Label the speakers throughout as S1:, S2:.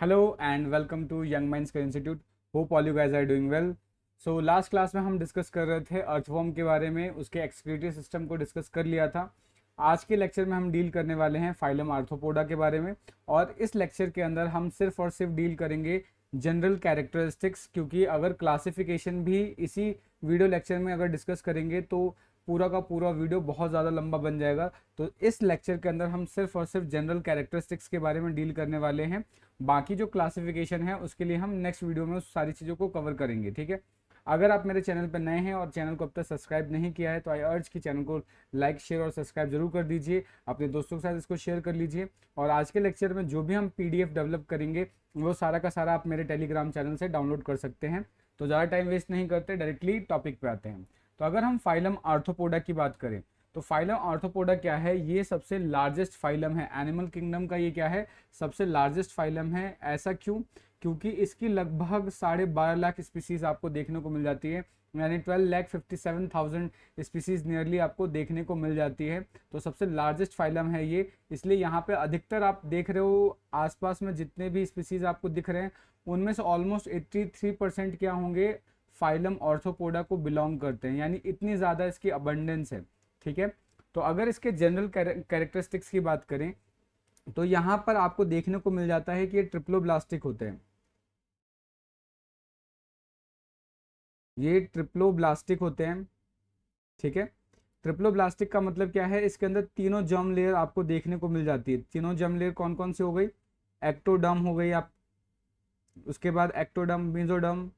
S1: Hello and welcome to Young Minds Institute. Hope all you guys are doing well. So last class में हम discuss कर रहे थे earthworm के बारे में, उसके एक्सक्रीटरी सिस्टम को डिस्कस कर लिया था। आज के लेक्चर में हम डील करने वाले हैं फाइलम आर्थ्रोपोडा के बारे में, और इस लेक्चर के अंदर हम सिर्फ और सिर्फ डील करेंगे जनरल कैरेक्टरिस्टिक्स, क्योंकि अगर क्लासिफिकेशन भी इसी वीडियो लेक्चर में अगर डिस्कस करेंगे तो पूरा का पूरा वीडियो बहुत ज़्यादा लंबा बन जाएगा। तो इस लेक्चर के अंदर हम सिर्फ और सिर्फ जनरल कैरेक्टरिस्टिक्स के बारे में डील करने वाले हैं। बाकी जो क्लासिफिकेशन है उसके लिए हम नेक्स्ट वीडियो में उस सारी चीज़ों को कवर करेंगे, ठीक है। अगर आप मेरे चैनल पर नए हैं और चैनल को अब तक सब्सक्राइब नहीं किया है तो आई अर्ज कि चैनल को लाइक शेयर और सब्सक्राइब जरूर कर दीजिए, अपने दोस्तों के साथ इसको शेयर कर लीजिए। और आज के लेक्चर में जो भी हम पीडीएफ डेवलप करेंगे वो सारा का सारा आप मेरे टेलीग्राम चैनल से डाउनलोड कर सकते हैं। तो ज़्यादा टाइम वेस्ट नहीं करते, डायरेक्टली टॉपिक पे आते हैं। तो अगर हम फाइलम आर्थ्रोपोडा की बात करें तो फाइलम आर्थ्रोपोडा क्या है, ये सबसे लार्जेस्ट फाइलम है एनिमल किंगडम का। ये क्या है, सबसे लार्जेस्ट फाइलम है। ऐसा क्यों? क्योंकि इसकी लगभग 12.5 लाख स्पीसीज आपको देखने को मिल जाती है, यानी 12,57,000 स्पीसीज नियरली आपको देखने को मिल जाती है। तो सबसे लार्जेस्ट फाइलम है ये, इसलिए यहाँ पे अधिकतर आप देख रहे हो आसपास में जितने भी स्पीसीज आपको दिख रहे हैं उनमें से ऑलमोस्ट 83% क्या होंगे, फाइलम आर्थ्रोपोडा को बिलोंग करते हैं, यानी इतनी ज़्यादा इसकी अबंडेंस है, ठीक है। तो अगर इसके जनरल कैरेक्टरिस्टिक्स की बात करें तो यहाँ पर आपको देखने को मिल जाता है कि ये ट्रिप्लोब्लास्टिक होते हैं। ये ट्रिप्लोब्लास्टिक होते हैं, ठीक है। ट्रिप्लोब्लास्टिक का मतलब क्या है, इसके अंदर तीनों जर्म लेयर आपको देखने को मिल जाती है। तीनों जर्म लेयर कौन कौन सी हो गई? एक्टोडर्म हो गई आप, उसके बाद ectoderm, mesoderm,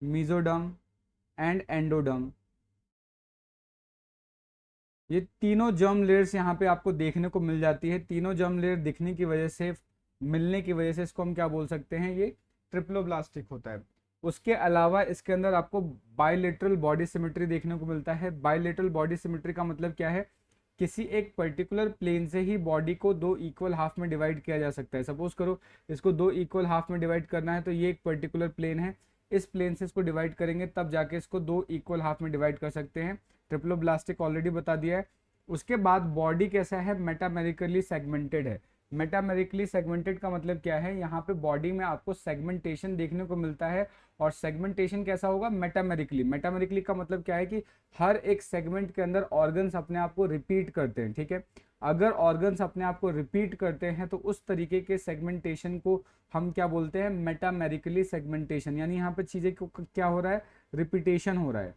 S1: mesoderm and endoderm. ये तीनों जर्म लेयर्स यहाँ पे आपको देखने को मिल जाती है। तीनों जर्म लेयर दिखने की वजह से, मिलने की वजह से इसको हम क्या बोल सकते हैं, ये ट्रिप्लोब्लास्टिक होता है। उसके अलावा इसके अंदर आपको बायलेटरल बॉडी सिमेट्री देखने को मिलता है। बायलेटरल बॉडी सिमेट्री का मतलब क्या है, किसी एक पर्टिकुलर प्लेन से ही बॉडी को दो इक्वल हाफ में डिवाइड किया जा सकता है। सपोज करो इसको दो इक्वल हाफ में डिवाइड करना है, तो ये एक पर्टिकुलर प्लेन है, इस प्लेन से इसको डिवाइड करेंगे तब जाके इसको दो इक्वल हाफ में डिवाइड कर सकते हैं। ट्रिप्लोब्लास्टिक ऑलरेडी बता दिया है। उसके बाद बॉडी कैसा है, मेटामेरिकली सेगमेंटेड है। मेटामेरिकली सेगमेंटेड का मतलब क्या है, यहाँ पे बॉडी में आपको सेगमेंटेशन देखने को मिलता है। और सेगमेंटेशन कैसा होगा, मेटामेरिकली। मेटामेरिकली का मतलब क्या है कि हर एक सेगमेंट के अंदर ऑर्गन्स अपने आप को रिपीट करते हैं, ठीक है। अगर ऑर्गन्स अपने आप को रिपीट करते हैं तो उस तरीके के सेगमेंटेशन को हम क्या बोलते हैं, मेटामेरिकली सेगमेंटेशन। यानी यहाँ पे चीजें को क्या हो रहा है, रिपीटेशन हो रहा है।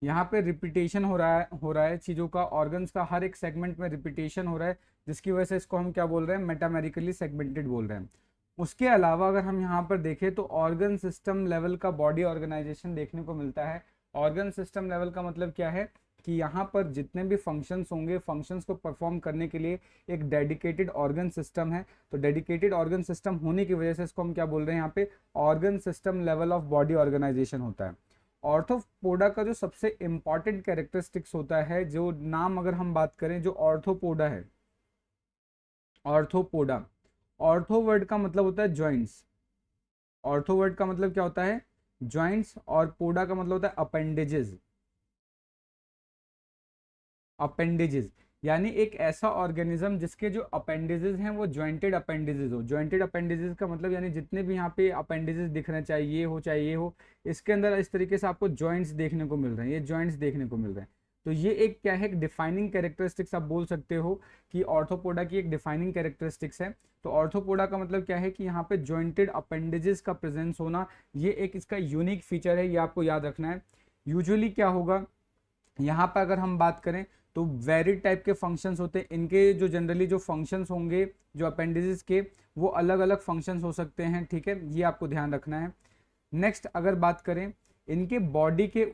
S1: यहाँ पे रिपीटेशन हो रहा है चीज़ों का, ऑर्गन्स का हर एक सेगमेंट में रिपीटेशन हो रहा है, जिसकी वजह से इसको हम क्या बोल रहे हैं, मेटामेरिकली सेगमेंटेड बोल रहे हैं। उसके अलावा अगर हम यहाँ पर देखें तो ऑर्गन सिस्टम लेवल का बॉडी ऑर्गेनाइजेशन देखने को मिलता है। ऑर्गन सिस्टम लेवल का मतलब क्या है कि यहाँ पर जितने भी फंक्शंस होंगे, फंक्शंस को परफॉर्म करने के लिए एक डेडिकेटेड ऑर्गन सिस्टम है। तो डेडिकेटेड ऑर्गन सिस्टम होने की वजह से इसको हम क्या बोल रहे हैं, यहाँ पे organ system level of body organization होता है। ऑर्थोपोडा का जो सबसे इंपॉर्टेंट कैरेक्टरिस्टिक्स होता है, जो नाम अगर हम बात करें, जो ऑर्थोपोडा है, ऑर्थोपोडा, ऑर्थो वर्ड का मतलब होता है जॉइंट्स। ऑर्थो वर्ड का मतलब क्या होता है, जॉइंट्स, और पोडा का मतलब होता है अपेंडेजेस। अपेंडेजेस यानी एक ऐसा ऑर्गेनिज्म जिसके जो अपेंडेजेस हैं वो जॉइंटेड अपेंडेजेस हो। जॉइंटेड अपेंडेजेस का मतलब यानी जितने भी यहाँ पे अपेंडेजेस दिख रहे हैं, चाहे ये हो चाहे ये हो, इसके अंदर इस तरीके से आपको जॉइंट्स देखने को मिल रहे हैं, ये जॉइंट्स देखने को मिल रहे हैं। तो ये एक क्या है, एक डिफाइनिंग कैरेक्टरिस्टिक्स आप बोल सकते हो कि ऑर्थोपोडा की एक डिफाइनिंग कैरेक्टरिस्टिक्स है। तो ऑर्थोपोडा का मतलब क्या है कि यहाँ पे जॉइंटेड अपेंडेजेस का प्रेजेंस होना, ये एक इसका यूनिक फीचर है, ये आपको याद रखना है। यूजुअली क्या होगा, यहाँ पर अगर हम बात करें तो वेरिड टाइप के फंक्शंस होते हैं इनके, जो जनरली जो फंक्शंस होंगे जो अपेंडिसेस के, वो अलग अलग फंक्शंस हो सकते हैं, ठीक है, ये आपको ध्यान रखना है। नेक्स्ट अगर बात करें, इनके बॉडी के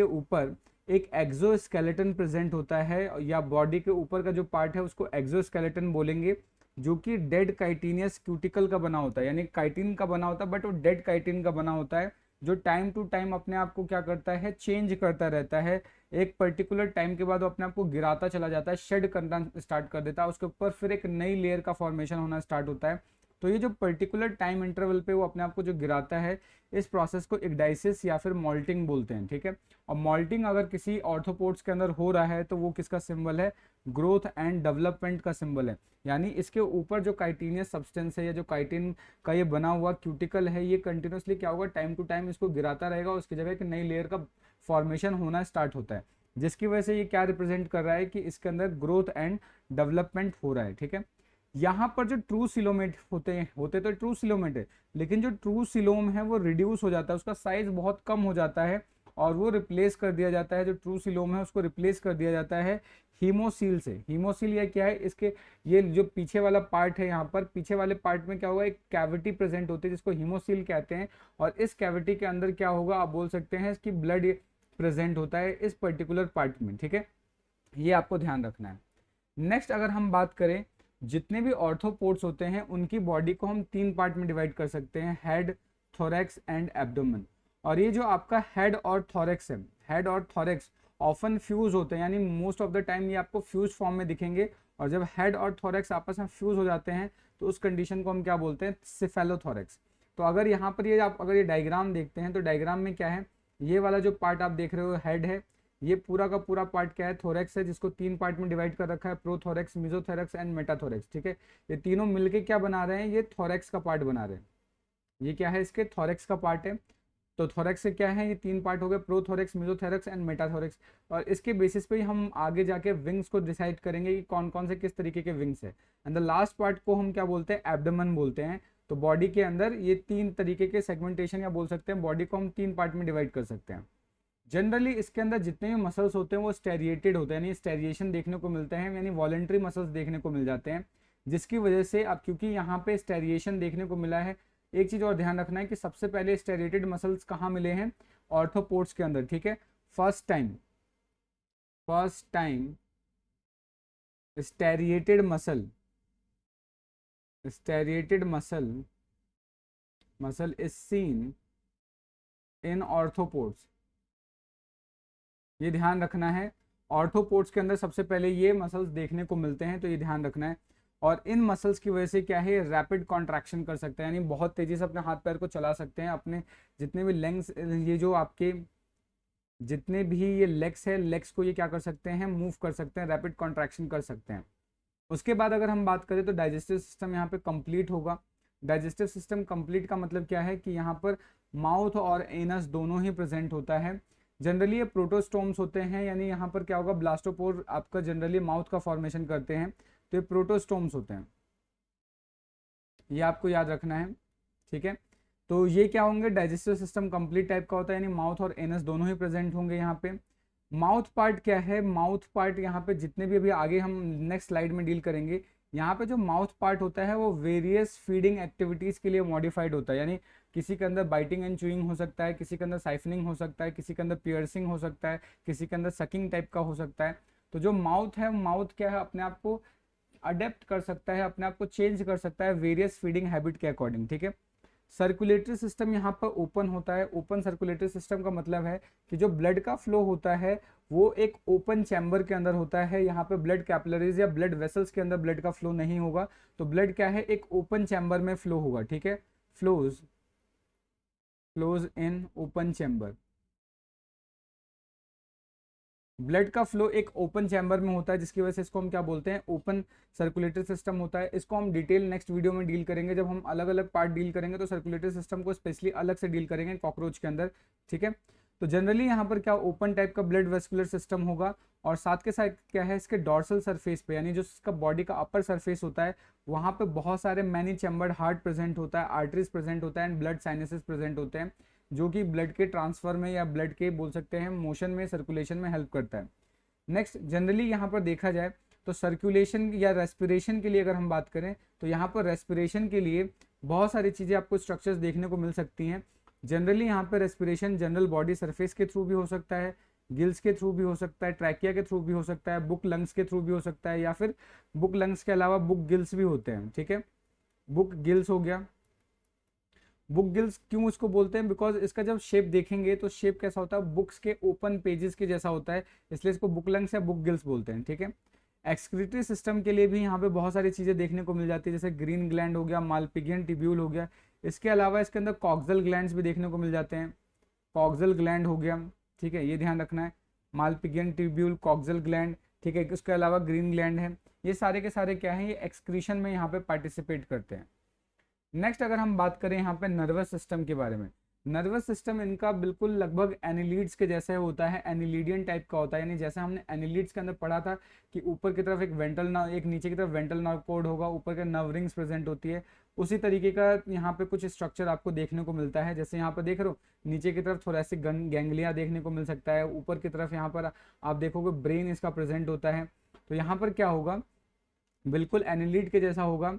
S1: ऊपर एक एक्सोस्केलेटन प्रेजेंट होता है, या बॉडी के ऊपर का जो पार्ट है उसको एक्सोस्केलेटन बोलेंगे, जो कि डेड काइटिनियस क्यूटिकल का बना होता है, यानी काइटिन का बना होता है, बट वो डेड काइटिन का बना होता है, जो टाइम टू टाइम अपने आप को क्या करता है, चेंज करता रहता है। एक पर्टिकुलर टाइम के बाद वो अपने आप को गिराता चला जाता है, शेड करना स्टार्ट कर देता है, उसके ऊपर फिर एक नई लेयर का फॉर्मेशन होना स्टार्ट होता है, तो ये जो पर्टिकुलर टाइम इंटरवल पे वो अपने आप को जो गिराता है, इस प्रोसेस को इक्डाइसिस या फिर मॉल्टिंग बोलते हैं, ठीक है। और मॉल्टिंग अगर किसी ऑर्थोपोड्स के अंदर हो रहा है तो वो किसका सिंबल है, ग्रोथ एंड डेवलपमेंट का सिंबल है। यानी इसके ऊपर जो काइटिनियस सब्सटेंस है या जो काइटिन का ये बना हुआ क्यूटिकल है, ये कंटिन्यूसली क्या होगा, टाइम टू टाइम इसको गिराता रहेगा, उसकी जगह एक नई लेयर का फॉर्मेशन होना स्टार्ट होता है, जिसकी वजह से ये क्या रिप्रेजेंट कर रहा है कि इसके अंदर ग्रोथ एंड डेवलपमेंट हो रहा है, ठीक है। यहाँ पर जो ट्रू सिलोमेट होते तो ट्रू सिलोमेट है, लेकिन जो ट्रू सिलोम है वो रिड्यूस हो जाता है, उसका साइज बहुत कम हो जाता है और वो रिप्लेस कर दिया जाता है, जो ट्रू सिलोम है उसको रिप्लेस कर दिया जाता है हीमोसील से। हीमोसील या क्या है, इसके ये जो पीछे वाला पार्ट है, यहाँ पर पीछे वाले पार्ट में क्या होगा, एक कैविटी प्रेजेंट होती है जिसको हीमोसील कहते हैं, और इस कैविटी के अंदर क्या होगा, आप बोल सकते हैं इसकी ब्लड प्रेजेंट होता है इस पर्टिकुलर पार्ट में, ठीक है। ये आपको ध्यान रखना है। नेक्स्ट अगर हम बात करें, जितने भी ऑर्थोपोड्स होते हैं उनकी बॉडी को हम 3 पार्ट में डिवाइड कर सकते हैं, हेड, थोरैक्स एंड एब्डोमेन। और ये जो आपका हेड और थोरैक्स है, हेड और थोरैक्स ऑफन फ्यूज होते हैं, यानी मोस्ट ऑफ द टाइम ये आपको फ्यूज फॉर्म में दिखेंगे, और जब हेड और थोरैक्स आपस में फ्यूज हो जाते हैं तो उस कंडीशन को हम क्या बोलते हैं, सिफेलोथोरैक्स। तो अगर यहाँ पर ये आप अगर ये डायग्राम देखते हैं तो डायग्राम में क्या है, ये वाला जो पार्ट आप देख रहे हो हेड है, ये पूरा का पूरा पार्ट क्या है, थोरैक्स है, जिसको 3 पार्ट में डिवाइड कर रखा है, प्रोथोरैक्स, मेसोथोरैक्स एंड मेटाथोरैक्स, ठीक है। ये तीनों मिलके क्या बना रहे हैं, ये थोरैक्स का पार्ट बना रहे हैं। ये क्या है, इसके थोरैक्स का पार्ट है। तो थोरैक्स से क्या है, ये 3 पार्ट हो गए, प्रोथोरैक्स, मेसोथोरैक्स एंड मेटाथोरैक्स। और इसके बेसिस पे ही हम आगे जाके विंग्स को डिसाइड करेंगे कि कौन कौन से किस तरीके के विंग्स है। एंड द लास्ट पार्ट को हम क्या बोलते हैं, एब्डोमेन बोलते हैं। तो बॉडी के अंदर ये 3 तरीके के सेगमेंटेशन या बोल सकते हैं, बॉडी को हम 3 पार्ट में डिवाइड कर सकते हैं। जनरली इसके अंदर जितने भी मसल्स होते हैं वो स्टेरिएटेड होते हैं, यानी स्टेरिएशन देखने को मिलते हैं, यानी वॉलेंट्री मसल्स देखने को मिल जाते हैं, जिसकी वजह से अब क्योंकि यहाँ पे स्टेरिएशन देखने को मिला है, एक चीज और ध्यान रखना है कि सबसे पहले स्टेरिएटेड मसल्स कहाँ मिले हैं, ऑर्थोपोड्स के अंदर, ठीक है। First time striated muscle is seen in arthropods. ये ध्यान रखना है, ऑर्थोपोड्स के अंदर सबसे पहले ये मसल्स देखने को मिलते हैं, तो ये ध्यान रखना है। और इन मसल्स की वजह से क्या है, रैपिड कॉन्ट्रैक्शन कर सकते हैं, यानी बहुत तेजी से अपने हाथ पैर को चला सकते हैं, अपने जितने भी लेग्स, ये जो आपके जितने भी ये लेग्स है, लेग्स को ये क्या कर सकते हैं, मूव कर सकते हैं, रैपिड कॉन्ट्रैक्शन कर सकते हैं। उसके बाद अगर हम बात करें तो डाइजेस्टिव सिस्टम यहाँ पे कंप्लीट होगा। डाइजेस्टिव सिस्टम कंप्लीट का मतलब क्या है कि यहाँ पर माउथ और एनस दोनों ही प्रेजेंट होता है। जनरली ये प्रोटोस्टोम्स होते हैं, यानी यहाँ पर क्या होगा, ब्लास्टोपोर आपका जनरली माउथ का फॉर्मेशन करते हैं, तो ये प्रोटोस्टोम्स होते हैं, ये आपको याद रखना है, ठीक है। तो ये क्या होंगे, डाइजेस्टिव सिस्टम कंप्लीट टाइप का होता है, यानी माउथ और एनस दोनों ही प्रेजेंट होंगे यहाँ पे। माउथ पार्ट क्या है, माउथ पार्ट यहाँ पे जितने भी अभी आगे हम नेक्स्ट स्लाइड में डील करेंगे, यहाँ पे जो माउथ पार्ट होता है वो वेरियस फीडिंग एक्टिविटीज के लिए मॉडिफाइड होता है, यानी किसी के अंदर बाइटिंग एंड चूइंग हो सकता है, किसी के अंदर साइफनिंग हो सकता है, किसी के अंदर पियर्सिंग हो सकता है, किसी के अंदर सकिंग टाइप का हो सकता है। तो जो माउथ है, माउथ क्या है, अपने आप को अडेप्ट कर सकता है, अपने आप को चेंज कर सकता है वेरियस फीडिंग हैबिट के अकॉर्डिंग, ठीक है। सर्कुलेटरी सिस्टम यहाँ पर ओपन होता है। ओपन सर्कुलेटरी सिस्टम का मतलब है कि जो ब्लड का फ्लो होता है वो एक ओपन चैम्बर के अंदर होता है, यहाँ पे ब्लड कैपिलरीज या ब्लड वेसल्स के अंदर ब्लड का फ्लो नहीं होगा, तो ब्लड क्या है, एक ओपन चैम्बर में फ्लो होगा, ठीक है। Flows in open chamber, blood का फ्लो एक ओपन चैम्बर में होता है, जिसकी वजह से इसको हम क्या बोलते हैं, ओपन सर्कुलेटरी सिस्टम होता है। इसको हम डिटेल नेक्स्ट वीडियो में डील करेंगे, जब हम अलग अलग पार्ट डील करेंगे तो सर्कुलेटरी सिस्टम को स्पेशली अलग से डील करेंगे कॉकरोच के अंदर, ठीक है। तो जनरली यहाँ पर क्या ओपन टाइप का ब्लड वेस्कुलर सिस्टम होगा, और साथ के साथ क्या है, इसके डॉर्सल सरफेस पे, यानी जो इसका बॉडी का अपर सरफेस होता है, वहाँ पे बहुत सारे मैनी चैम्बर्ड हार्ट प्रेजेंट होता है, आर्टरीज प्रेजेंट होता है एंड ब्लड साइनसेस प्रेजेंट होते हैं, जो कि ब्लड के ट्रांसफर में या ब्लड के बोल सकते हैं मोशन में, सर्कुलेशन में हेल्प करता है। नेक्स्ट जनरली यहाँ पर देखा जाए तो सर्कुलेशन या रेस्पिरेशन के लिए अगर हम बात करें तो यहाँ पर रेस्पिरेशन के लिए बहुत सारी चीज़ें आपको स्ट्रक्चर्स देखने को मिल सकती हैं। जनरली यहाँ पर रेस्पिरेशन जनरल बॉडी सरफेस के थ्रू भी हो सकता है, गिल्स के थ्रू भी हो सकता है, ट्रैकिया के थ्रू भी हो सकता है, बुक लंग्स के थ्रू भी हो सकता है, या फिर बुक लंग्स के अलावा बुक गिल्स भी होते हैं, ठीक है। बुक गिल्स हो गया। बुक गिल्स क्यों इसको बोलते हैं, बिकॉज इसका जब शेप देखेंगे तो शेप कैसा होता है, बुक्स के ओपन पेजेस के जैसा होता है, इसलिए इसको बुक लंग्स या बुक गिल्स बोलते हैं, ठीक है। एक्सक्रीटरी सिस्टम के लिए भी यहाँ पे बहुत सारी चीज़ें देखने को मिल जाती है, जैसे ग्रीन ग्लैंड हो गया, मालपिगियन टिब्यूल हो गया। इसके अलावा इसके अंदर कॉक्सल ग्लैंड्स भी देखने को मिल जाते हैं, कॉक्सल ग्लैंड हो गया, ठीक है, ये ध्यान रखना है, मालपिगियन टिब्यूल, कॉक्सल ग्लैंड, ठीक है। इसके अलावा ग्रीन ग्लैंड है, ये सारे के सारे क्या है, ये एक्सक्रीशन में यहाँ पे पार्टिसिपेट करते हैं। नेक्स्ट अगर हम बात करें यहाँ पे नर्वस सिस्टम के बारे में, नर्वस सिस्टम इनका बिल्कुल लगभग एनिलीड्स के जैसे होता है, एनिलीडियन टाइप का होता है, यानी जैसे हमने एनिलीड्स के अंदर पढ़ा था कि ऊपर की तरफ एक वेंट्रल नर्व, एक नीचे की तरफ वेंट्रल नर्व कोड होगा, ऊपर के नर्व रिंग्स प्रेजेंट होती है, उसी तरीके का यहाँ पे कुछ स्ट्रक्चर आपको देखने को मिलता है। जैसे यहाँ पर देख रहे हो, नीचे की तरफ थोरेसिक गैंग्लिया देखने को मिल सकता है, ऊपर की तरफ यहाँ पर आप देखोगे ब्रेन इसका प्रेजेंट होता है। तो यहाँ पर क्या होगा, बिल्कुल एनिलीड के जैसा होगा,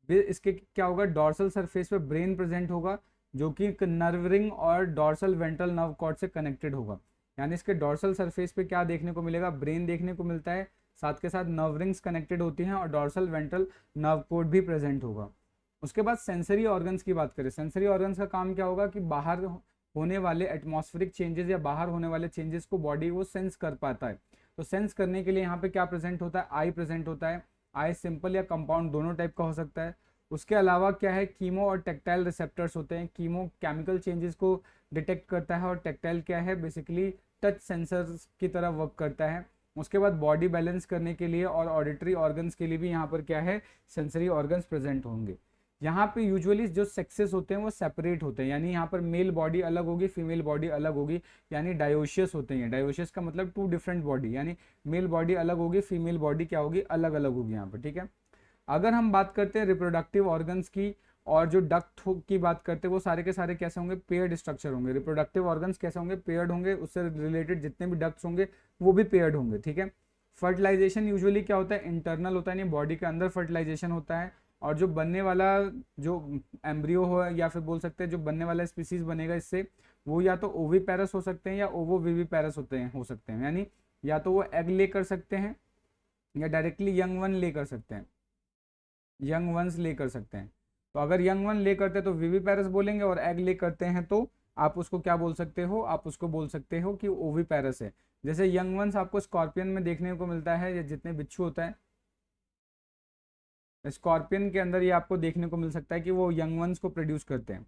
S1: इसके क्या होगा, डॉर्सल सरफेस पे ब्रेन प्रेजेंट होगा, जो कि नर्व रिंग और डॉर्सल वेंट्रल नर्व कॉर्ड से कनेक्टेड होगा। यानी इसके डॉर्सल सरफेस पे क्या देखने को मिलेगा, ब्रेन देखने को मिलता है, साथ के साथ नर्व रिंग्स कनेक्टेड होती हैं और डॉर्सल वेंट्रल नर्व कॉर्ड भी प्रेजेंट होगा। उसके बाद सेंसरी ऑर्गन्स की बात करें, सेंसरी ऑर्गन्स का काम क्या होगा कि बाहर होने वाले एटमॉस्फेरिक चेंजेस या बाहर होने वाले चेंजेस को बॉडी वो सेंस कर पाता है। तो सेंस करने के लिए यहाँ पे क्या प्रेजेंट होता है, आई प्रेजेंट होता है, आई सिंपल या कंपाउंड दोनों टाइप का हो सकता है। उसके अलावा क्या है, कीमो और टेक्टाइल रिसेप्टर्स होते हैं, कीमो केमिकल चेंजेस को डिटेक्ट करता है और टेक्टाइल क्या है, बेसिकली टच सेंसर्स की तरह वर्क करता है। उसके बाद बॉडी बैलेंस करने के लिए और ऑडिटरी ऑर्गन्स के लिए भी यहाँ पर क्या है, सेंसरी ऑर्गन्स प्रेजेंट होंगे। यहाँ पे यूजुअली जो सेक्सेस होते हैं वो सेपरेट होते हैं, यानी यहाँ पर मेल बॉडी अलग होगी, फीमेल बॉडी अलग होगी, यानी डायोशियस होते हैं। डायोशियस का मतलब टू डिफरेंट बॉडी, यानी मेल बॉडी अलग होगी, फीमेल बॉडी क्या होगी, अलग अलग होगी यहाँ पर, ठीक है। अगर हम बात करते हैं रिप्रोडक्टिव ऑर्गन्स की और जो डक्ट की बात करते हैं, वो सारे के सारे कैसे होंगे, पेयर्ड स्ट्रक्चर होंगे। रिप्रोडक्टिव ऑर्गन्स कैसे होंगे, पेयर्ड होंगे, उससे रिलेटेड जितने भी डक्ट्स होंगे वो भी पेयर्ड होंगे, ठीक है। फर्टिलाइजेशन यूजुअली क्या होता है, इंटरनल होता है, यानी बॉडी के अंदर फर्टिलाइजेशन होता है, और जो बनने वाला जो एम्ब्रियो हो या फिर बोल सकते हैं जो बनने वाला स्पीसीज बनेगा इससे, वो या तो ओविपेरस हो सकते हैं या ओवोविविपेरस हो सकते हैं, यानी या तो वो एग ले कर सकते हैं या डायरेक्टली यंग वन ले कर सकते हैं, यंग वंस ले कर सकते हैं। तो अगर यंग वन ले करते हैं तो विविपेरस बोलेंगे, और एग ले करते हैं तो आप उसको क्या बोल सकते हो, आप उसको बोल सकते हो कि ओविपेरस है। जैसे यंग वंस आपको स्कॉर्पियन में देखने को मिलता है, या जितने बिच्छू होता है स्कॉर्पियन के अंदर, ये आपको देखने को मिल सकता है कि वो यंग वंस को प्रोड्यूस करते हैं।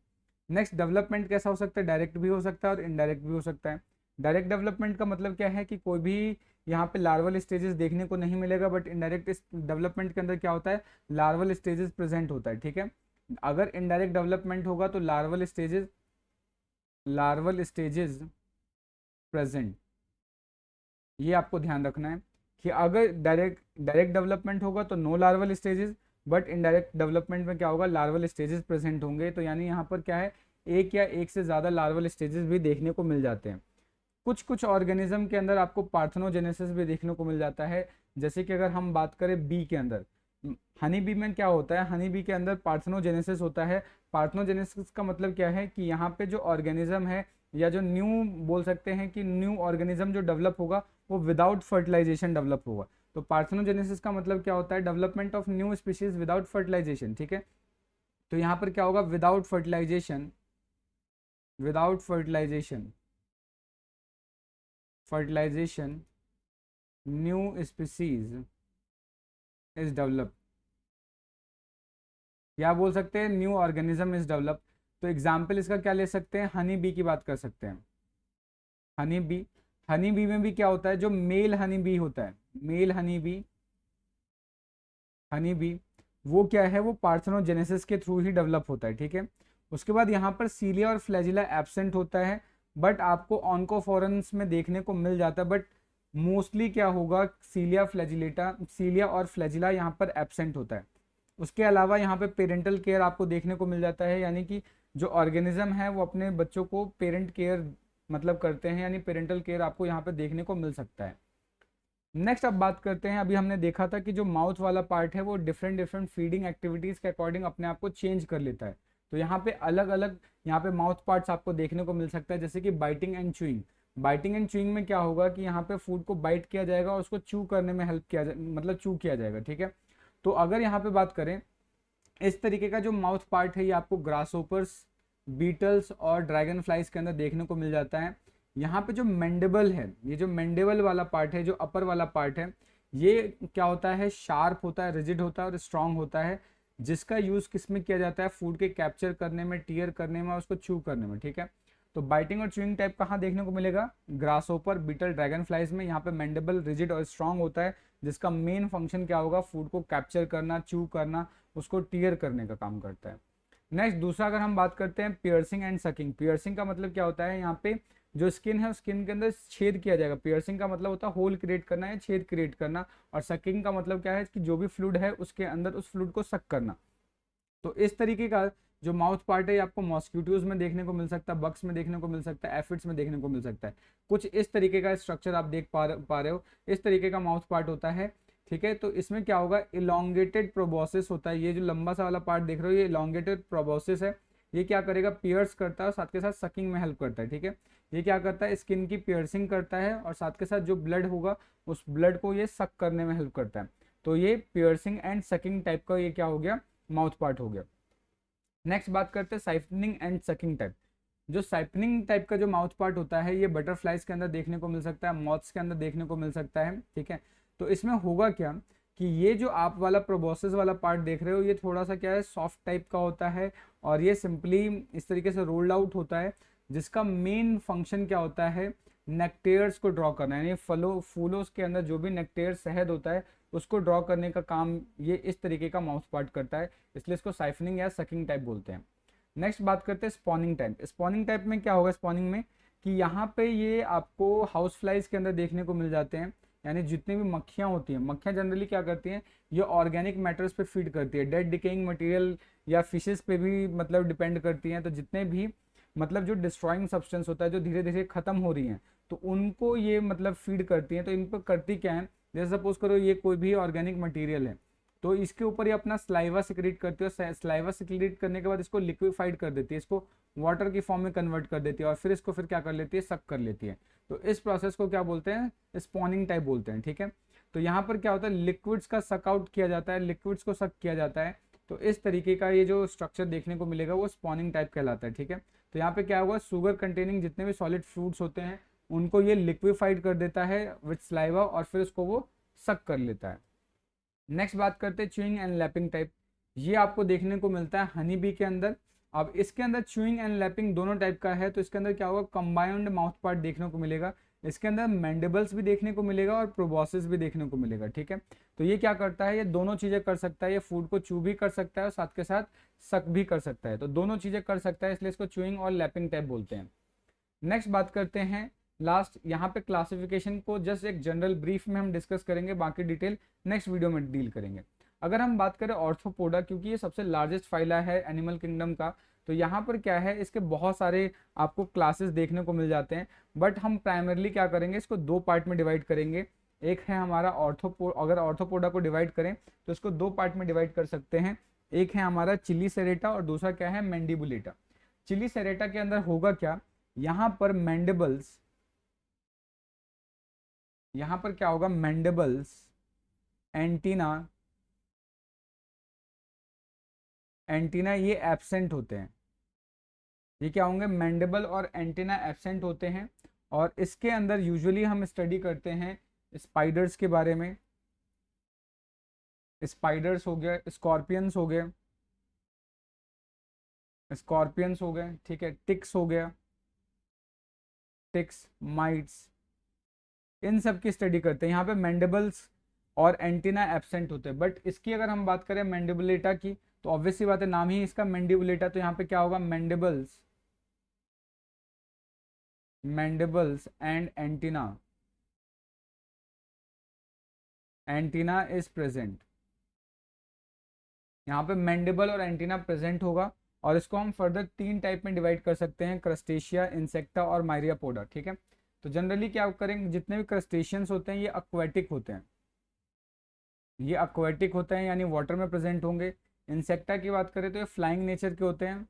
S1: नेक्स्ट डेवलपमेंट कैसा हो सकता है, डायरेक्ट भी हो सकता है और इनडायरेक्ट भी हो सकता है। डायरेक्ट डेवलपमेंट का मतलब क्या है कि कोई भी यहाँ पे लार्वल स्टेजेस देखने को नहीं मिलेगा, बट इनडायरेक्ट डेवलपमेंट के अंदर क्या होता है, लार्वल स्टेजेस प्रेजेंट होता है, ठीक है। अगर इनडायरेक्ट डेवलपमेंट होगा तो लार्वल स्टेजेस प्रेजेंट, ये आपको ध्यान रखना है कि अगर डायरेक्ट डेवलपमेंट होगा तो no larval stages, but indirect development में क्या होगा, लार्वल स्टेजेस प्रेजेंट होंगे। तो यानी यहाँ पर क्या है, एक या एक से ज़्यादा लार्वल स्टेजेस भी देखने को मिल जाते हैं। कुछ कुछ ऑर्गेनिज्म के अंदर आपको पार्थेनोजेनेसिस भी देखने को मिल जाता है। जैसे कि अगर हम बात करें बी के अंदर, हनी बी में क्या होता है, हनी बी के अंदर पार्थेनोजेनेसिस होता है। पार्थेनोजेनेसिस का मतलब क्या है कि यहाँ पे जो ऑर्गेनिज्म है या जो न्यू बोल सकते हैं कि न्यू ऑर्गेनिज्म जो डेवलप होगा वो विदाउट फर्टिलाइजेशन डेवलप होगा। तो पार्थेनोजेनेसिस का मतलब क्या होता है, development of new species without fertilization, ठीक है। तो यहाँ पर क्या होगा, without fertilization new species is develop, या बोल सकते हैं न्यू ऑर्गेनिज्म इज डेवलप। तो एग्जाम्पल इसका क्या ले सकते हैं, हनी बी की बात कर सकते हैं। हनी बी में भी क्या होता है, जो मेल हनी बी होता है, मेल हनी बी वो क्या है, वो पार्थेनोजेनेसिस के थ्रू ही डेवलप होता है, ठीक है। उसके बाद यहाँ पर सीलिया और फ्लैजिला एब्सेंट होता है, बट आपको ऑन्कोफोरन्स में देखने को मिल जाता है, बट मोस्टली क्या होगा, सीलिया और फ्लैजिला यहाँ पर एब्सेंट होता है। उसके अलावा यहाँ पे पेरेंटल केयर आपको देखने को मिल जाता है, यानी कि जो ऑर्गेनिज्म है वो अपने बच्चों को पेरेंट केयर मतलब करते हैं, यानी पेरेंटल केयर आपको यहाँ पे देखने को मिल सकता है। नेक्स्ट अब बात करते हैं, अभी हमने देखा था कि जो माउथ वाला पार्ट है वो डिफरेंट फीडिंग एक्टिविटीज़ के अकॉर्डिंग अपने आप को चेंज कर लेता है। तो यहाँ पे अलग अलग यहाँ पे माउथ पार्ट्स आपको देखने को मिल सकता है, जैसे कि biting and chewing. Biting and chewing में क्या होगा कि यहाँ पे फूड को बाइट किया जाएगा और उसको च्यू करने में हेल्प किया मतलब च्यू किया जाएगा, ठीक है। तो अगर यहाँ पे बात करें, इस तरीके का जो माउथ पार्ट है ये आपको ग्रासहोपर्स, बीटल्स और ड्रैगन फ्लाइज के अंदर देखने को मिल जाता है। यहाँ पे जो मैंडिबल है, ये जो मैंडिबल वाला पार्ट है, जो अपर वाला पार्ट है, ये क्या होता है, शार्प होता है, रिजिड होता है और स्ट्रांग होता है, जिसका यूज किस में किया जाता है, फूड के कैप्चर करने में, टीयर करने में और उसको चू करने में, ठीक है। तो बाइटिंग और च्यूइंग टाइप कहाँ देखने को मिलेगा, ग्रासहोपर, बीटल, ड्रैगन फ्लाइज में। यहाँ पे मैंडिबल रिजिड और स्ट्रांग होता है, जिसका मेन फंक्शन क्या होगा, फूड को कैप्चर करना, चू करना, उसको टीयर करने का काम करता है। नेक्स्ट दूसरा अगर हम बात करते हैं पियर्सिंग एंड सकिंग। पियर्सिंग का मतलब क्या होता है, यहाँ पे जो स्किन है, स्किन के अंदर छेद किया जाएगा। पियर्सिंग का मतलब होता है होल क्रिएट करना है, छेद क्रिएट करना। और सकिंग का मतलब क्या है कि जो भी फ्लूइड है उसके अंदर उस फ्लूइड को सक करना। तो इस तरीके का जो माउथ पार्ट है, आपको मॉस्किटोज में देखने को मिल सकता है, बग्स में देखने को मिल सकता है, एफिड्स में देखने को मिल सकता है। कुछ इस तरीके का स्ट्रक्चर आप देख पा रहे हो, इस तरीके का माउथ पार्ट होता है, ठीक है। तो इसमें क्या होगा, इलोंगेटेड प्रोबोसिस होता है। ये जो लंबा सा वाला पार्ट देख रहे हो, ये इलोंगेटेड प्रोबोसिस है। ये क्या करेगा, पियर्स करता है और साथ के साथ सकिंग में हेल्प करता है, ठीक है। ये क्या करता है, स्किन की पियर्सिंग करता है और साथ के साथ जो ब्लड होगा उस ब्लड को ये सक करने में हेल्प करता है। तो ये पियर्सिंग एंड सकिंग टाइप का ये क्या हो गया, माउथ पार्ट हो गया। नेक्स्ट बात करते हैं साइफनिंग एंड सकिंग टाइप। जो साइफनिंग टाइप का जो माउथ पार्ट होता है, ये बटरफ्लाइज के अंदर देखने को मिल सकता है, मॉथ्स के अंदर देखने को मिल सकता है, ठीक है। तो इसमें होगा क्या कि ये जो आप वाला प्रोबोसिस वाला पार्ट देख रहे हो, ये थोड़ा सा क्या है, सॉफ्ट टाइप का होता है और ये सिंपली इस तरीके से रोल्ड आउट होता है, जिसका मेन फंक्शन क्या होता है, नेक्टेयर्स को ड्रॉ करना है। यानी फूलों के अंदर जो भी नेक्टेयर, शहद होता है, उसको ड्रॉ करने का काम ये इस तरीके का माउथ पार्ट करता है, इसलिए इसको साइफनिंग या सकिंग टाइप बोलते हैं। नेक्स्ट बात करते हैं स्पॉनिंग टाइप। स्पॉनिंग टाइप में क्या होगा, स्पॉनिंग में कि यहाँ पे ये आपको हाउस फ्लाइज के अंदर देखने को मिल जाते हैं। यानी जितनी भी मक्खियाँ होती हैं, मक्खियाँ जनरली क्या करती हैं, ये ऑर्गेनिक मैटर्स पे फीड करती है, डेड डिकेइंग मटेरियल या फिशेस पे भी मतलब डिपेंड करती हैं। तो जितने भी मतलब जो डिस्ट्रॉइंग सब्सटेंस होता है, जो धीरे धीरे खत्म हो रही हैं, तो उनको ये मतलब फीड करती हैं। तो इन पर करती क्या है, जैसे सपोज करो ये कोई भी ऑर्गेनिक मटेरियल है, तो इसके ऊपर ये अपना स्लाइवा सिक्रीट करती है। स्लाइवा सिक्रीट करने के बाद इसको लिक्विफाइड कर देती है, इसको वाटर की फॉर्म में कन्वर्ट कर देती है और फिर इसको फिर क्या कर लेती है, सक कर लेती है। तो इस प्रोसेस को क्या बोलते हैं, स्पॉनिंग टाइप बोलते हैं, ठीक है। तो यहाँ पर क्या होता है, लिक्विड्स का सक आउट किया जाता है, लिक्विड्स को सक किया जाता है। तो इस तरीके का ये जो स्ट्रक्चर देखने को मिलेगा वो स्पॉनिंग टाइप कहलाता है, ठीक है। तो यहाँ पे क्या हुआ, शुगर कंटेनिंग जितने भी सॉलिड फ्रूट्स होते हैं उनको ये लिक्विफाइड कर देता है विथ स्लाइवा और फिर उसको वो सक कर लेता है। नेक्स्ट बात करते हैं च्यूइंग एंड लैपिंग टाइप। ये आपको देखने को मिलता है हनी बी के अंदर। अब इसके अंदर च्यूइंग एंड लैपिंग दोनों टाइप का है, तो इसके अंदर क्या होगा, कंबाइंड माउथ पार्ट देखने को मिलेगा। इसके अंदर मैंडिबल्स भी देखने को मिलेगा और प्रोबोसिस भी देखने को मिलेगा, ठीक है। तो ये क्या करता है, ये दोनों चीजें कर सकता है, ये फूड को चू भी कर सकता है और साथ के साथ सक भी कर सकता है। तो दोनों चीजें कर सकता है, इसलिए इसको च्यूइंग और लैपिंग टाइप बोलते हैं। नेक्स्ट बात करते हैं लास्ट, यहाँ पे क्लासिफिकेशन को जस्ट एक जनरल ब्रीफ में हम डिस्कस करेंगे, बाकी डिटेल नेक्स्ट वीडियो में डील करेंगे। अगर हम बात करें ऑर्थोपोडा, क्योंकि ये सबसे लार्जेस्ट फाइला है एनिमल किंगडम का, तो यहाँ पर क्या है, इसके बहुत सारे आपको क्लासेस देखने को मिल जाते हैं। बट हम प्राइमरली क्या करेंगे, इसको दो पार्ट में डिवाइड करेंगे। एक है हमारा अगर ऑर्थोपोडा को डिवाइड करें तो इसको दो पार्ट में डिवाइड कर सकते हैं। एक है हमारा चिली सेरेटा और दूसरा क्या है, मैंडिबुलेटा। चिली सेरेटा के अंदर होगा क्या, यहाँ पर मैंडिबल्स, यहाँ पर क्या होगा, मैंडिबल्स, एंटीना, एंटीना ये एब्सेंट होते हैं। ये क्या होंगे, मैंडिबल और एंटीना एब्सेंट होते हैं। और इसके अंदर यूजुअली हम स्टडी करते हैं स्पाइडर्स के बारे में। स्पाइडर्स हो गए, स्कॉर्पियंस हो गए, स्कॉर्पियंस हो गए, ठीक है, टिक्स हो गया, टिक्स, माइट्स, इन सब की स्टडी करते हैं। यहाँ पे मैंडिबल्स और एंटीना एब्सेंट होते हैं। बट इसकी अगर हम बात करें मैंडिबुलेटा की, तो ऑब्वियस सी बात है, नाम ही इसका मैंडिबुलेटा, तो यहाँ पे क्या होगा, mandibles, mandibles and antenna, antenna is present. यहाँ पे मैंडिबल और एंटीना प्रेजेंट होगा। और इसको हम फर्दर तीन टाइप में डिवाइड कर सकते हैं, क्रस्टेशिया, इंसेक्टा और मायरियापोडा, ठीक है। तो जनरली क्या करेंगे, जितने भी क्रस्टेशियंस होते हैं ये अक्वेटिक होते हैं, ये अक्वेटिक होते हैं यानी वाटर में प्रेजेंट होंगे। इंसेक्टा की बात करें तो ये फ्लाइंग नेचर के होते हैं,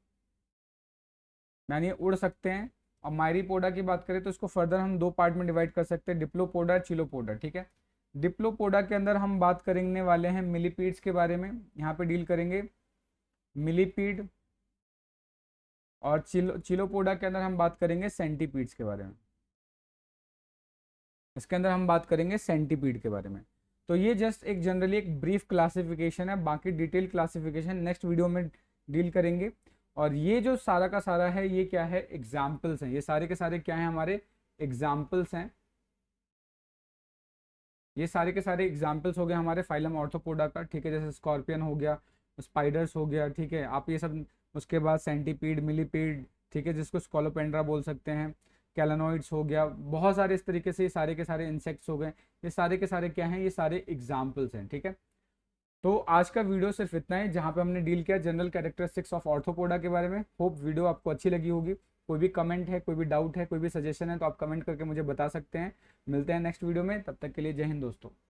S1: यानी ये उड़ सकते हैं। और मायरीपोडा की बात करें तो इसको फर्दर हम दो पार्ट में डिवाइड कर सकते हैं, डिप्लोपोडा, चिलोपोडा, ठीक है। डिप्लोपोडा के अंदर हम बात करने वाले हैं मिलीपीड्स के बारे में, यहाँ पे डील करेंगे मिलीपीड। और चिलोपोडा के अंदर हम बात करेंगे सेंटीपीड्स के बारे में, इसके अंदर हम बात करेंगे सेंटीपीड के बारे में। तो ये जस्ट एक जनरली एक ब्रीफ क्लासिफिकेशन है, बाकी डिटेल क्लासिफिकेशन नेक्स्ट वीडियो में डील करेंगे। और ये जो सारा का सारा है ये क्या है, एग्जाम्पल्स हैं, ये सारे के सारे क्या हैं, हमारे एग्जाम्पल्स हैं। ये सारे के सारे एग्जाम्पल्स हो गए हमारे फाइलम ऑर्थोपोडा का, ठीक है, जैसे स्कॉर्पियन हो गया, स्पाइडर्स हो गया, ठीक है, आप ये सब, उसके बाद सेंटीपीड, मिलीपीड, ठीक है, जिसको स्कॉलोपेंड्रा बोल सकते हैं, कैलानोइड्स हो गया, बहुत सारे इस तरीके से ये सारे के सारे इंसेक्ट्स हो गए। ये सारे के सारे क्या हैं, ये सारे एग्जाम्पल्स हैं, ठीक है। तो आज का वीडियो सिर्फ इतना है, जहाँ पे हमने डील किया जनरल कैरेक्टरिस्टिक्स ऑफ ऑर्थोपोडा के बारे में। होप वीडियो आपको अच्छी लगी होगी। कोई भी कमेंट है, कोई भी डाउट है, कोई भी सजेशन है, तो आप कमेंट करके मुझे बता सकते हैं। मिलते हैं नेक्स्ट वीडियो में, तब तक के लिए जय हिंद दोस्तों।